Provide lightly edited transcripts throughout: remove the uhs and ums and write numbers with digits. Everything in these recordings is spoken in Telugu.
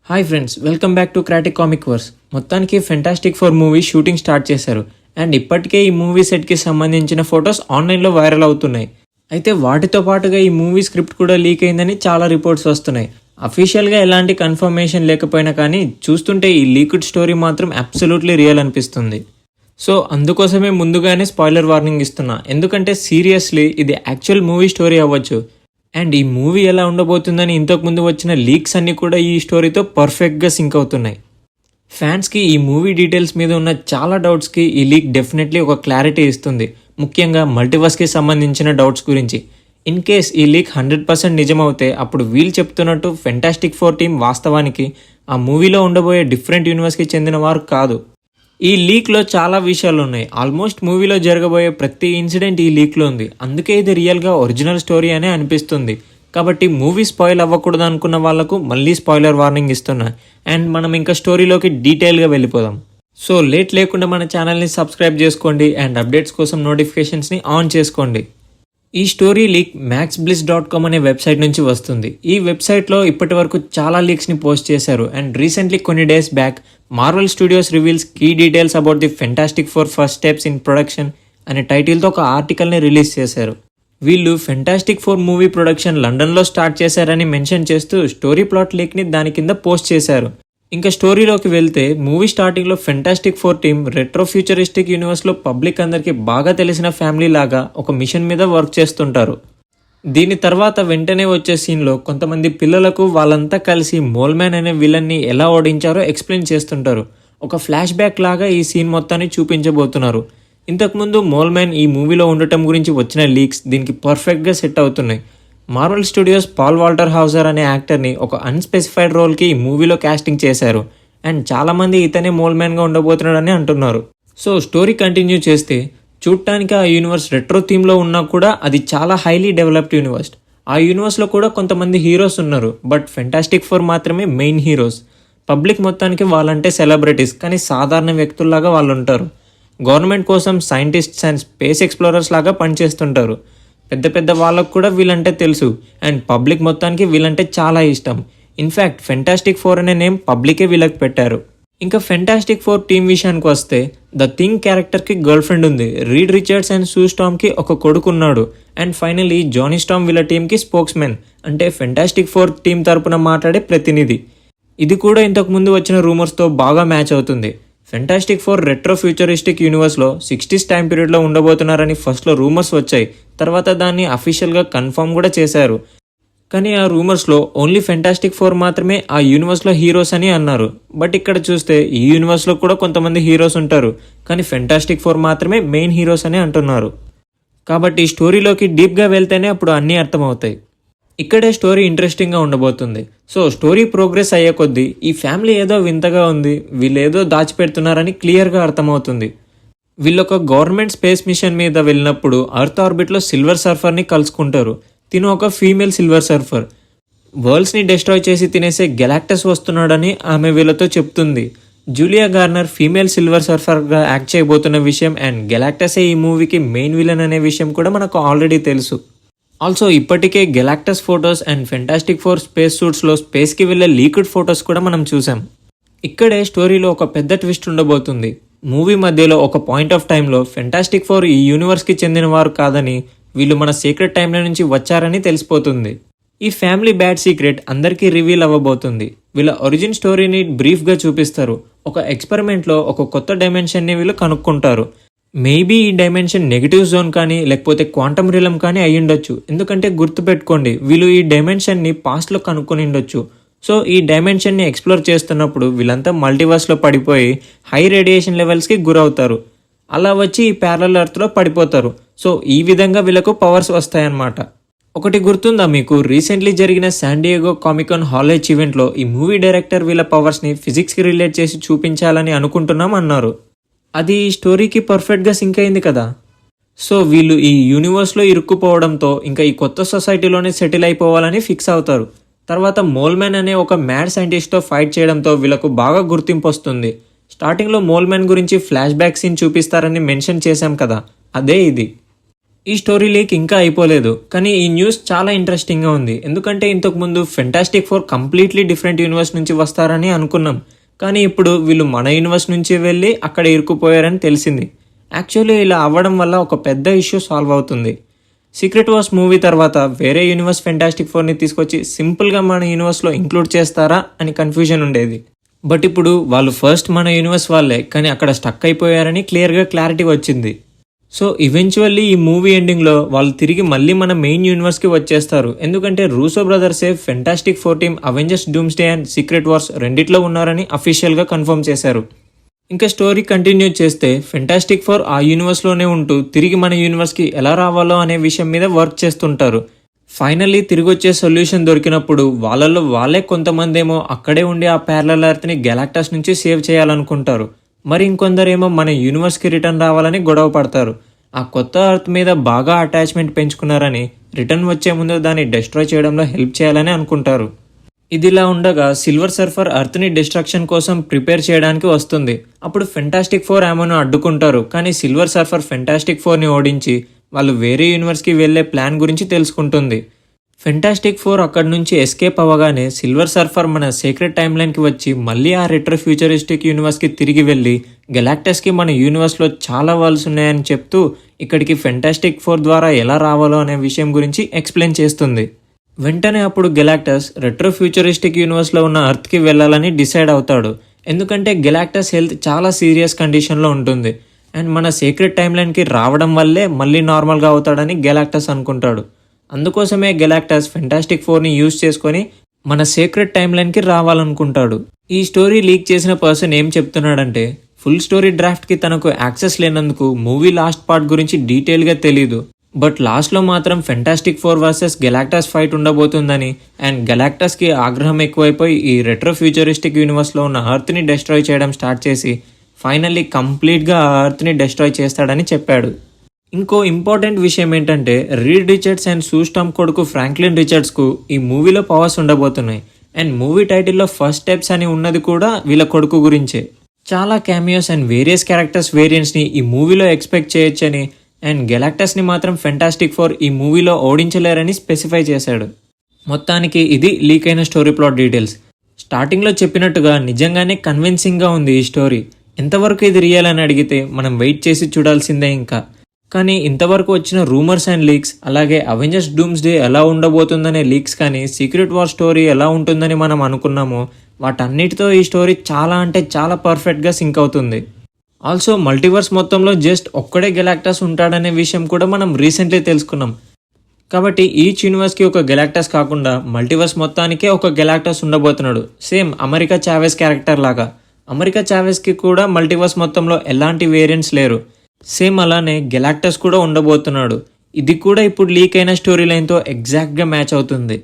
Hi friends, welcome back to Kratik Comic Verse. మొత్తానికి Fantastic four movie shooting start చేశారు అండ్ ఇప్పటికే ఈ మూవీ సెట్కి సంబంధించిన ఫొటోస్ ఆన్లైన్లో వైరల్ అవుతున్నాయి. అయితే వాటితో పాటుగా ఈ మూవీ స్క్రిప్ట్ కూడా లీక్ అయిందని చాలా రిపోర్ట్స్ వస్తున్నాయి. అఫీషియల్గా ఎలాంటి కన్ఫర్మేషన్ లేకపోయినా కానీ చూస్తుంటే ఈ లీక్డ్ స్టోరీ మాత్రం అబ్సల్యూట్లీ రియల్ అనిపిస్తుంది. సో అందుకోసమే ముందుగానే స్పాయిలర్ వార్నింగ్ ఇస్తున్నా, ఎందుకంటే సీరియస్లీ ఇది యాక్చువల్ మూవీ స్టోరీ అవ్వచ్చు. అండ్ ఈ మూవీ ఎలా ఉండబోతుందని ఇంతకుముందు వచ్చిన లీక్స్ అన్నీ కూడా ఈ స్టోరీతో పర్ఫెక్ట్గా సింక్ అవుతున్నాయి. ఫ్యాన్స్కి ఈ మూవీ డీటెయిల్స్ మీద ఉన్న చాలా డౌట్స్కి ఈ లీక్ డెఫినెట్లీ ఒక క్లారిటీ ఇస్తుంది, ముఖ్యంగా మల్టీవర్స్కి సంబంధించిన డౌట్స్ గురించి. ఇన్ కేస్ ఈ లీక్ 100% నిజమవుతే అప్పుడు వీళ్ళు చెప్తున్నట్టు ఫెంటాస్టిక్ ఫోర్ టీం వాస్తవానికి ఆ మూవీలో ఉండబోయే డిఫరెంట్ యూనివర్స్కి చెందిన వారు కాదు. ఈ లీక్లో చాలా విషయాలు ఉన్నాయి. ఆల్మోస్ట్ మూవీలో జరగబోయే ప్రతి ఇన్సిడెంట్ ఈ లీక్లో ఉంది. అందుకే ఇది రియల్గా ఒరిజినల్ స్టోరీ అనే అనిపిస్తుంది. కాబట్టి మూవీ స్పాయిల్ అవ్వకూడదు అనుకున్న వాళ్ళకు మళ్ళీ స్పాయిలర్ వార్నింగ్ ఇస్తున్నా. అండ్ మనం ఇంకా స్టోరీలోకి డీటెయిల్గా వెళ్ళిపోదాం. సో లేట్ లేకుండా మన ఛానల్ని సబ్స్క్రైబ్ చేసుకోండి అండ్ అప్డేట్స్ కోసం నోటిఫికేషన్స్ని ఆన్ చేసుకోండి. ఈ స్టోరీ లీక్ maxbliss.com అనే వెబ్సైట్ నుంచి వస్తుంది. ఈ వెబ్సైట్లో ఇప్పటి వరకు చాలా లీక్స్ని పోస్ట్ చేశారు. అండ్ రీసెంట్లీ కొన్ని days back Marvel Studios reveals key details about the Fantastic Four first steps in production అనే టైటిల్తో ఒక ఆర్టికల్ని రిలీజ్ చేశారు. వీళ్ళు ఫెంటాస్టిక్ ఫోర్ మూవీ ప్రొడక్షన్ లండన్లో స్టార్ట్ చేశారని మెన్షన్ చేస్తూ స్టోరీ ప్లాట్ లీక్ని దాని కింద పోస్ట్ చేశారు. ఇంకా స్టోరీలోకి వెళ్తే మూవీ స్టార్టింగ్లో Fantastic Four team retro futuristic యూనివర్స్లో పబ్లిక్ అందరికీ బాగా తెలిసిన ఫ్యామిలీ లాగా ఒక మిషన్ మీద వర్క్ చేస్తుంటారు. దీని తర్వాత వెంటనే వచ్చే సీన్లో కొంతమంది పిల్లలకు వాళ్ళంతా కలిసి మోల్మ్యాన్ అనే విలన్ని ఎలా ఓడించారో ఎక్స్ప్లెయిన్ చేస్తుంటారు. ఒక ఫ్లాష్ బ్యాక్ లాగా ఈ సీన్ మొత్తాన్ని చూపించబోతున్నారు. ఇంతకుముందు మోల్మ్యాన్ ఈ మూవీలో ఉండటం గురించి వచ్చిన లీక్స్ దీనికి పర్ఫెక్ట్గా సెట్ అవుతున్నాయి. మార్వెల్ స్టూడియోస్ పాల్ వాల్టర్ హౌజర్ అనే యాక్టర్ని ఒక అన్స్పెసిఫైడ్ రోల్కి ఈ మూవీలో కాస్టింగ్ చేశారు. అండ్ చాలామంది ఇతనే మోల్మ్యాన్గా ఉండబోతున్నాడని అంటున్నారు. సో స్టోరీ కంటిన్యూ చేస్తే చూడటానికి ఆ యూనివర్స్ రెట్రో థీమ్లో ఉన్నా కూడా అది చాలా హైలీ డెవలప్డ్ యూనివర్స్. ఆ యూనివర్స్లో కూడా కొంతమంది హీరోస్ ఉన్నారు, బట్ ఫెంటాస్టిక్ ఫోర్ మాత్రమే మెయిన్ హీరోస్. పబ్లిక్ మొత్తానికి వాళ్ళంటే సెలబ్రిటీస్, కానీ సాధారణ వ్యక్తుల్లాగా వాళ్ళు ఉంటారు. గవర్నమెంట్ కోసం సైంటిస్ట్స్ అండ్ స్పేస్ ఎక్స్ప్లోరర్స్ లాగా పనిచేస్తుంటారు. పెద్ద పెద్ద వాళ్ళకు కూడా వీళ్ళంటే తెలుసు. అండ్ పబ్లిక్ మొత్తానికి వీళ్ళంటే చాలా ఇష్టం. ఇన్ఫ్యాక్ట్ ఫెంటాస్టిక్ ఫోర్ అనే నేమ్ పబ్లికే వీళ్ళకి పెట్టారు. ఇంకా ఫెంటాస్టిక్ ఫోర్ టీం విషయానికి వస్తే ద థింగ్ క్యారెక్టర్కి గర్ల్ ఫ్రెండ్ ఉంది. రీడ్ రిచర్డ్స్ అండ్ సూ స్టామ్కి ఒక కొడుకు ఉన్నాడు. అండ్ ఫైనలీ జానీ స్టామ్ వీళ్ళ టీంకి స్పోక్స్ మెన్, అంటే ఫెంటాస్టిక్ ఫోర్ టీం తరపున మాట్లాడే ప్రతినిధి. ఇది కూడా ఇంతకుముందు వచ్చిన రూమర్స్తో బాగా మ్యాచ్ అవుతుంది. ఫెంటాస్టిక్ ఫోర్ రెట్రో ఫ్యూచరిస్టిక్ యూనివర్స్లో 60s టైం పీరియడ్లో ఉండబోతున్నారని ఫస్ట్లో రూమర్స్ వచ్చాయి. తర్వాత దాన్ని అఫీషియల్గా కన్ఫర్మ్ కూడా చేశారు. కానీ ఆ రూమర్స్లో ఓన్లీ ఫెంటాస్టిక్ ఫోర్ మాత్రమే ఆ యూనివర్స్లో హీరోస్ అని అన్నారు. బట్ ఇక్కడ చూస్తే ఈ యూనివర్స్లో కూడా కొంతమంది హీరోస్ ఉంటారు, కానీ ఫెంటాస్టిక్ ఫోర్ మాత్రమే మెయిన్ హీరోస్ అని అంటున్నారు. కాబట్టి ఈ స్టోరీలోకి డీప్గా వెళ్తేనే అప్పుడు అన్నీ అర్థమవుతాయి. ఇక్కడే స్టోరీ ఇంట్రెస్టింగ్గా ఉండబోతుంది. సో స్టోరీ ప్రోగ్రెస్ అయ్యే కొద్దీ ఈ ఫ్యామిలీ ఏదో వింతగా ఉంది, వీళ్ళు ఏదో దాచిపెడుతున్నారని క్లియర్గా అర్థమవుతుంది. వీళ్ళొక గవర్నమెంట్ స్పేస్ మిషన్ మీద వెళ్ళినప్పుడు అర్త్ ఆర్బిట్లో సిల్వర్ సర్ఫర్ని కలుసుకుంటారు. తిను ఒక ఫీమేల్ సిల్వర్ సర్ఫర్. వరల్డ్స్ని డిస్ట్రాయ్ చేసి తినేసే గెలాక్టస్ వస్తున్నాడని ఆమె వీళ్ళతో చెప్తుంది. జూలియా గార్నర్ ఫీమేల్ సిల్వర్ సర్ఫర్గా యాక్ట్ చేయబోతున్న విషయం అండ్ గెలాక్టసే ఈ మూవీకి మెయిన్ విలన్ అనే విషయం కూడా మనకు ఆల్రెడీ తెలుసు. ఆల్సో ఇప్పటికే Galactus photos and Fantastic Four space సూట్స్లో స్పేస్కి వెళ్ళే లీక్డ్ ఫొటోస్ కూడా మనం చూసాం. ఇక్కడే స్టోరీలో ఒక పెద్ద ట్విస్ట్ ఉండబోతుంది. మూవీ మధ్యలో ఒక పాయింట్ ఆఫ్ టైంలో ఫెంటాస్టిక్ ఫోర్ ఈ యూనివర్స్కి చెందిన వారు కాదని, వీళ్ళు మన సీక్రెట్ టైంలో నుంచి వచ్చారని తెలిసిపోతుంది. ఈ ఫ్యామిలీ బ్యాడ్ సీక్రెట్ అందరికీ రివీల్ అవ్వబోతుంది. వీళ్ళ ఒరిజిన్ స్టోరీని బ్రీఫ్గా చూపిస్తారు. ఒక ఎక్స్పెరిమెంట్లో ఒక కొత్త డైమెన్షన్ని వీళ్ళు కనుక్కుంటారు. మేబీ ఈ డైమెన్షన్ నెగిటివ్ జోన్ కానీ లేకపోతే క్వాంటమ్ రిలమ్ కానీ అయ్యుండొచ్చు. ఎందుకంటే గుర్తుపెట్టుకోండి, వీళ్ళు ఈ డైమెన్షన్ని పాస్ట్లో కనుక్కొని ఉండొచ్చు. సో ఈ డైమెన్షన్ని ఎక్స్ప్లోర్ చేస్తున్నప్పుడు వీళ్ళంతా మల్టీవర్స్లో పడిపోయి హై రేడియేషన్ లెవెల్స్కి గురవుతారు. అలా వచ్చి ఈ ప్యారలల్ ఎర్త్లో పడిపోతారు. సో ఈ విధంగా వీళ్ళకు పవర్స్ వస్తాయన్నమాట. ఒకటి గుర్తుందా మీకు, రీసెంట్లీ జరిగిన శాండియేగో కామికాన్ హాల్ హెచ్ ఈవెంట్లో ఈ మూవీ డైరెక్టర్ వీళ్ళ పవర్స్ని ఫిజిక్స్కి రిలేట్ చేసి చూపించాలని అనుకుంటున్నాం అన్నారు. అది ఈ స్టోరీకి పర్ఫెక్ట్గా సింక్ అయింది కదా. సో వీళ్ళు ఈ యూనివర్స్లో ఇరుక్కుపోవడంతో ఇంకా ఈ కొత్త సొసైటీలోనే సెటిల్ అయిపోవాలని ఫిక్స్ అవుతారు. తర్వాత మోల్మ్యాన్ అనే ఒక మ్యాడ్ సైంటిస్ట్తో ఫైట్ చేయడంతో వీళ్ళకు బాగా గుర్తింపు వస్తుంది. స్టార్టింగ్లో మోల్మ్యాన్ గురించి ఫ్లాష్ బ్యాక్ సీన్ చూపిస్తారని మెన్షన్ చేశాం కదా, అదే ఇది. ఈ స్టోరీ లీక్ ఇంకా అయిపోలేదు, కానీ ఈ న్యూస్ చాలా ఇంట్రెస్టింగ్గా ఉంది. ఎందుకంటే ఇంతకుముందు fantastic four completely different universe నుంచి వస్తారని అనుకున్నాం, కానీ ఇప్పుడు వీళ్ళు మన యూనివర్స్ నుంచి వెళ్ళి అక్కడ ఇరుక్కుపోయారని తెలిసింది. యాక్చువల్లీ ఇలా అవ్వడం వల్ల ఒక పెద్ద ఇష్యూ సాల్వ్ అవుతుంది. సీక్రెట్ వార్స్ మూవీ తర్వాత వేరే యూనివర్స్ ఫెంటాస్టిక్ ఫోర్ని తీసుకొచ్చి సింపుల్గా మన యూనివర్స్లో ఇంక్లూడ్ చేస్తారా అని కన్ఫ్యూజన్ ఉండేది. బట్ ఇప్పుడు వాళ్ళు ఫస్ట్ మన యూనివర్స్ వాళ్ళే, కానీ అక్కడ స్టక్ అయిపోయారని క్లియర్గా క్లారిటీ వచ్చింది. సో ఈవెన్చువల్లీ ఈ మూవీ ఎండింగ్లో వాళ్ళు తిరిగి మళ్ళీ మన మెయిన్ యూనివర్స్కి వచ్చేస్తారు. ఎందుకంటే రూసో బ్రదర్సే Fantastic Four team Avengers Doomsday and Secret Wars రెండిట్లో ఉన్నారని అఫీషియల్గా కన్ఫర్మ్ చేశారు. ఇంకా స్టోరీ కంటిన్యూ చేస్తే ఫెంటాస్టిక్ ఫోర్ ఆ యూనివర్స్లోనే ఉంటూ తిరిగి మన యూనివర్స్కి ఎలా రావాలో అనే విషయం మీద వర్క్ చేస్తుంటారు. ఫైనల్లీ తిరిగి వచ్చే సొల్యూషన్ దొరికినప్పుడు వాళ్ళల్లో వాళ్ళే కొంతమంది ఏమో అక్కడే ఉండి ఆ ప్యారలల్ ఎర్త్ని గెలాక్టస్ నుంచి సేవ్ చేయాలనుకుంటారు. మరి ఇంకొందరేమో మన యూనివర్స్కి రిటర్న్ రావాలని గొడవ పడతారు. ఆ కొత్త అర్త్ మీద బాగా అటాచ్మెంట్ పెంచుకున్నారని రిటర్న్ వచ్చే ముందు దాన్ని డిస్ట్రాయ్ చేయడంలో హెల్ప్ చేయాలని అనుకుంటారు. ఇదిలా ఉండగా సిల్వర్ సర్ఫర్ అర్త్ని డిస్ట్రక్షన్ కోసం ప్రిపేర్ చేయడానికి వస్తుంది. అప్పుడు ఫెంటాస్టిక్ ఫోర్ ఆమెను అడ్డుకుంటారు, కానీ సిల్వర్ సర్ఫర్ ఫెంటాస్టిక్ ఫోర్ని ఓడించి వాళ్ళు వేరే యూనివర్స్కి వెళ్లే ప్లాన్ గురించి తెలుసుకుంటుంది. ఫెంటాస్టిక్ ఫోర్ అక్కడి నుంచి ఎస్కేప్ అవ్వగానే సిల్వర్ సర్ఫర్ మన సీక్రెట్ టైమ్ లైన్కి వచ్చి మళ్ళీ ఆ రెట్రో ఫ్యూచరిస్టిక్ యూనివర్స్కి తిరిగి వెళ్ళి గెలాక్టస్కి మన యూనివర్స్లో చాలా వరల్డ్స్ ఉన్నాయని చెప్తూ ఇక్కడికి ఫెంటాస్టిక్ ఫోర్ ద్వారా ఎలా రావాలో అనే విషయం గురించి ఎక్స్ప్లెయిన్ చేస్తుంది. వెంటనే అప్పుడు గెలాక్టస్ రెట్రో ఫ్యూచరిస్టిక్ యూనివర్స్లో ఉన్న అర్త్కి వెళ్ళాలని డిసైడ్ అవుతాడు. ఎందుకంటే గెలాక్టస్ హెల్త్ చాలా సీరియస్ కండిషన్లో ఉంటుంది అండ్ మన సీక్రెట్ టైమ్ లైన్కి రావడం వల్లే మళ్ళీ నార్మల్గా అవుతాడని గెలాక్టస్ అనుకుంటాడు. అందుకోసమే గెలాక్టస్ ఫెంటాస్టిక్ ఫోర్ని యూజ్ చేసుకొని మన సీక్రెట్ టైమ్ లైన్కి రావాలనుకుంటాడు. ఈ స్టోరీ లీక్ చేసిన పర్సన్ ఏం చెప్తున్నాడంటే ఫుల్ స్టోరీ డ్రాఫ్ట్కి తనకు యాక్సెస్ లేనందుకు మూవీ లాస్ట్ పార్ట్ గురించి డీటెయిల్గా తెలీదు. బట్ లాస్ట్లో మాత్రం Fantastic Four versus Galactus fight ఉండబోతుందని అండ్ గెలాక్టస్కి ఆగ్రహం ఎక్కువైపోయి ఈ రెట్రో ఫ్యూచరిస్టిక్ యూనివర్స్లో ఉన్న అర్త్ని డిస్ట్రాయ్ చేయడం స్టార్ట్ చేసి ఫైనల్లీ కంప్లీట్గా ఆ అర్త్ని డిస్ట్రాయ్ చేస్తాడని చెప్పాడు. ఇంకో ఇంపార్టెంట్ విషయం ఏంటంటే రీడ్ రిచర్డ్స్ అండ్ సూస్టామ్ కొడుకు ఫ్రాంక్లిన్ రిచర్డ్స్కు ఈ మూవీలో పవర్స్ ఉండబోతున్నాయి అండ్ మూవీ టైటిల్లో ఫస్ట్ స్టెప్స్ అని ఉన్నది కూడా వీళ్ళ కొడుకు గురించే. చాలా క్యామియోస్ అండ్ వేరియస్ క్యారెక్టర్స్ వేరియంట్స్ని ఈ మూవీలో ఎక్స్పెక్ట్ చేయొచ్చని అండ్ గెలాక్టస్ని మాత్రం ఫెంటాస్టిక్ ఫోర్ ఈ మూవీలో ఓడించలేరని స్పెసిఫై చేశాడు. మొత్తానికి ఇది లీక్ అయిన స్టోరీ ప్లాట్ డీటెయిల్స్. స్టార్టింగ్లో చెప్పినట్టుగా నిజంగానే కన్విన్సింగ్గా ఉంది ఈ స్టోరీ. ఎంతవరకు ఇది రియల్ అని అడిగితే మనం వెయిట్ చేసి చూడాల్సిందే ఇంకా. కానీ ఇంతవరకు వచ్చిన రూమర్స్ అండ్ లీక్స్, అలాగే అవెంజర్స్ డూమ్స్డే ఎలా ఉండబోతుందనే లీక్స్ కానీ సీక్రెట్ వార్ స్టోరీ ఎలా ఉంటుందని మనం అనుకున్నామో వాటన్నిటితో ఈ స్టోరీ చాలా అంటే చాలా పర్ఫెక్ట్గా సింక్ అవుతుంది. ఆల్సో మల్టీవర్స్ మొత్తంలో జస్ట్ ఒక్కడే గెలాక్టస్ ఉంటాడనే విషయం కూడా మనం రీసెంట్లీ తెలుసుకున్నాం. కాబట్టి ఈచ్ యూనివర్స్కి ఒక గెలాక్టస్ కాకుండా మల్టీవర్స్ మొత్తానికే ఒక గెలాక్టస్ ఉండబోతున్నాడు. సేమ్ అమెరికా చావెస్ క్యారెక్టర్ లాగా. అమెరికా చావెస్కి కూడా మల్టీవర్స్ మొత్తంలో ఎలాంటి వేరియంట్స్ లేరు. సేమ్ అలానే గెలాక్టస్ కూడా ఉండబోతున్నాడు. ఇది కూడా ఇప్పుడు లీక్ అయిన స్టోరీ లైన్తో ఎగ్జాక్ట్గా మ్యాచ్ అవుతుంది.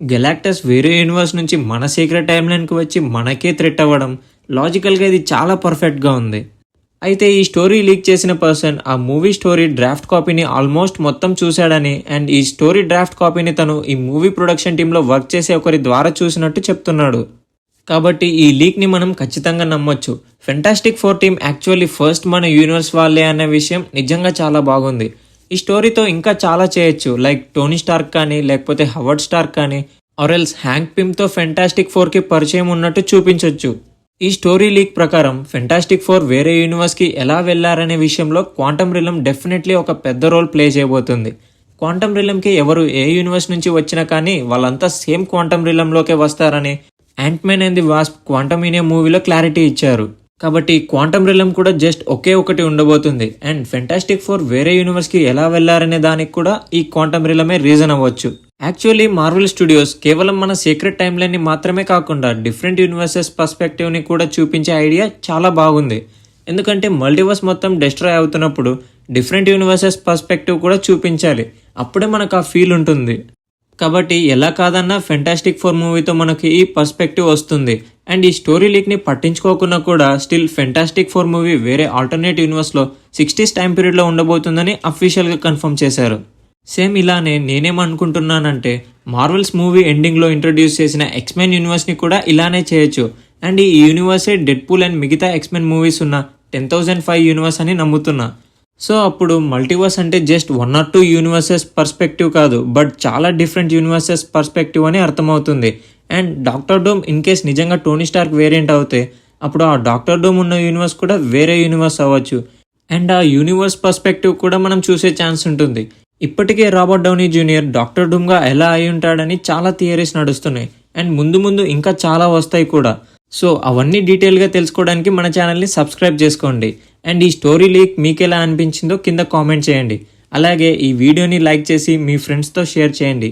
గెలాక్టస్ వేరే యూనివర్స్ నుంచి మన సీక్రెట్ టైమ్ లైన్కి వచ్చి మనకే థ్రెట్ అవ్వడం లాజికల్గా ఇది చాలా పర్ఫెక్ట్గా ఉంది. అయితే ఈ స్టోరీ లీక్ చేసిన పర్సన్ ఆ మూవీ స్టోరీ డ్రాఫ్ట్ కాపీని ఆల్మోస్ట్ మొత్తం చూశాడని అండ్ ఈ స్టోరీ డ్రాఫ్ట్ కాపీని తను ఈ మూవీ ప్రొడక్షన్ టీంలో వర్క్ చేసే ఒకరి ద్వారా చూసినట్టు చెప్తున్నాడు. కాబట్టి ఈ లీక్ని మనం ఖచ్చితంగా నమ్మొచ్చు. Fantastic Four team actually first మన యూనివర్స్ వాళ్ళే అనే విషయం నిజంగా చాలా బాగుంది. ఈ స్టోరీతో ఇంకా చాలా చేయొచ్చు, లైక్ టోనీ స్టార్క్ కానీ లేకపోతే హవర్డ్ స్టార్క్ కానీ ఆర్ఎల్స్ హ్యాంక్ పిమ్తో ఫెంటాస్టిక్ ఫోర్కి పరిచయం ఉన్నట్టు చూపించొచ్చు. ఈ స్టోరీ లీక్ ప్రకారం ఫెంటాస్టిక్ ఫోర్ వేరే యూనివర్స్కి ఎలా వెళ్లారనే విషయంలో క్వాంటమ్ రిలమ్ డెఫినెట్లీ ఒక పెద్ద రోల్ ప్లే చేయబోతుంది. క్వాంటమ్ రిలమ్కి ఎవరు ఏ యూనివర్స్ నుంచి వచ్చినా కానీ వాళ్ళంతా సేమ్ క్వాంటమ్ రిలమ్లోకే వస్తారని యాంట్మ్యాన్ అండ్ ది వాస్ప్ క్వాంటమీనియా మూవీలో క్లారిటీ ఇచ్చారు. కాబట్టి క్వాంటమ్ రిలమ్ కూడా జస్ట్ ఒకే ఒకటి ఉండబోతుంది అండ్ ఫెంటాస్టిక్ ఫోర్ వేరే యూనివర్స్కి ఎలా వెళ్లారనే దానికి కూడా ఈ క్వాంటమ్ రిలమే రీజన్ అవ్వచ్చు. యాక్చువల్లీ మార్వెల్ స్టూడియోస్ కేవలం మన సీక్రెట్ టైమ్ లైన్ని మాత్రమే కాకుండా డిఫరెంట్ యూనివర్సెస్ పర్స్పెక్టివ్ని కూడా చూపించే ఐడియా చాలా బాగుంది. ఎందుకంటే మల్టీవర్స్ మొత్తం డిస్ట్రాయ్ అవుతున్నప్పుడు డిఫరెంట్ యూనివర్సెస్ పర్స్పెక్టివ్ కూడా చూపించాలి, అప్పుడే మనకు ఆ ఫీల్ ఉంటుంది. కాబట్టి ఎలా కాదన్నా ఫెంటాస్టిక్ ఫోర్ మూవీతో మనకి ఈ పర్స్పెక్టివ్ వస్తుంది. అండ్ ఈ స్టోరీ లీక్ని పట్టించుకోకుండా కూడా స్టిల్ ఫెంటాస్టిక్ ఫోర్ మూవీ వేరే ఆల్టర్నేట్ యూనివర్స్లో 60s టైం పీరియడ్లో ఉండబోతుందని అఫీషియల్గా కన్ఫర్మ్ చేశారు. సేమ్ ఇలానే నేనేమనుకుంటున్నానంటే మార్వెల్స్ మూవీ ఎండింగ్లో ఇంట్రడ్యూస్ చేసిన ఎక్స్మెన్ యూనివర్స్ని కూడా ఇలానే చేయొచ్చు. అండ్ ఈ యూనివర్సే డెడ్పూల్ అండ్ మిగతా ఎక్స్మెన్ మూవీస్ ఉన్న 10,005 యూనివర్స్ అని నమ్ముతున్నా. సో అప్పుడు మల్టీవర్స్ అంటే జస్ట్ 1 or 2 యూనివర్సెస్ పర్స్పెక్టివ్ కాదు, బట్ చాలా డిఫరెంట్ యూనివర్సెస్ పర్స్పెక్టివ్ అని అర్థమవుతుంది. And doctor Doom in case నిజంగా టోనీ స్టార్క్ వేరియంట్ అవుతే అప్పుడు ఆ డాక్టర్ డూమ్ ఉన్న యూనివర్స్ కూడా వేరే యూనివర్స్ అవ్వచ్చు. అండ్ ఆ యూనివర్స్ పర్స్పెక్టివ్ కూడా మనం చూసే ఛాన్స్ ఉంటుంది. ఇప్పటికే రాబర్ట్ డౌనీ జూనియర్ డాక్టర్ డూమ్గా ఎలా అయి ఉంటాడని చాలా థియరీస్ నడుస్తున్నాయి. అండ్ ముందు ముందు ఇంకా చాలా వస్తాయి కూడా. సో అవన్నీ డీటెయిల్గా తెలుసుకోవడానికి మన ఛానల్ని సబ్స్క్రైబ్ చేసుకోండి. అండ్ ఈ స్టోరీ లీక్ మీకు ఎలా అనిపించిందో కింద కామెంట్ చేయండి. అలాగే ఈ వీడియోని లైక్ చేసి మీ ఫ్రెండ్స్తో షేర్ చేయండి.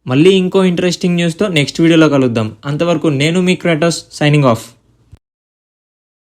మళ్ళీ ఇంకో ఇంట్రెస్టింగ్ న్యూస్తో నెక్స్ట్ వీడియోలో కలుద్దాం. అంతవరకు నేను మీ క్రాటోస్ సైనింగ్ ఆఫ్.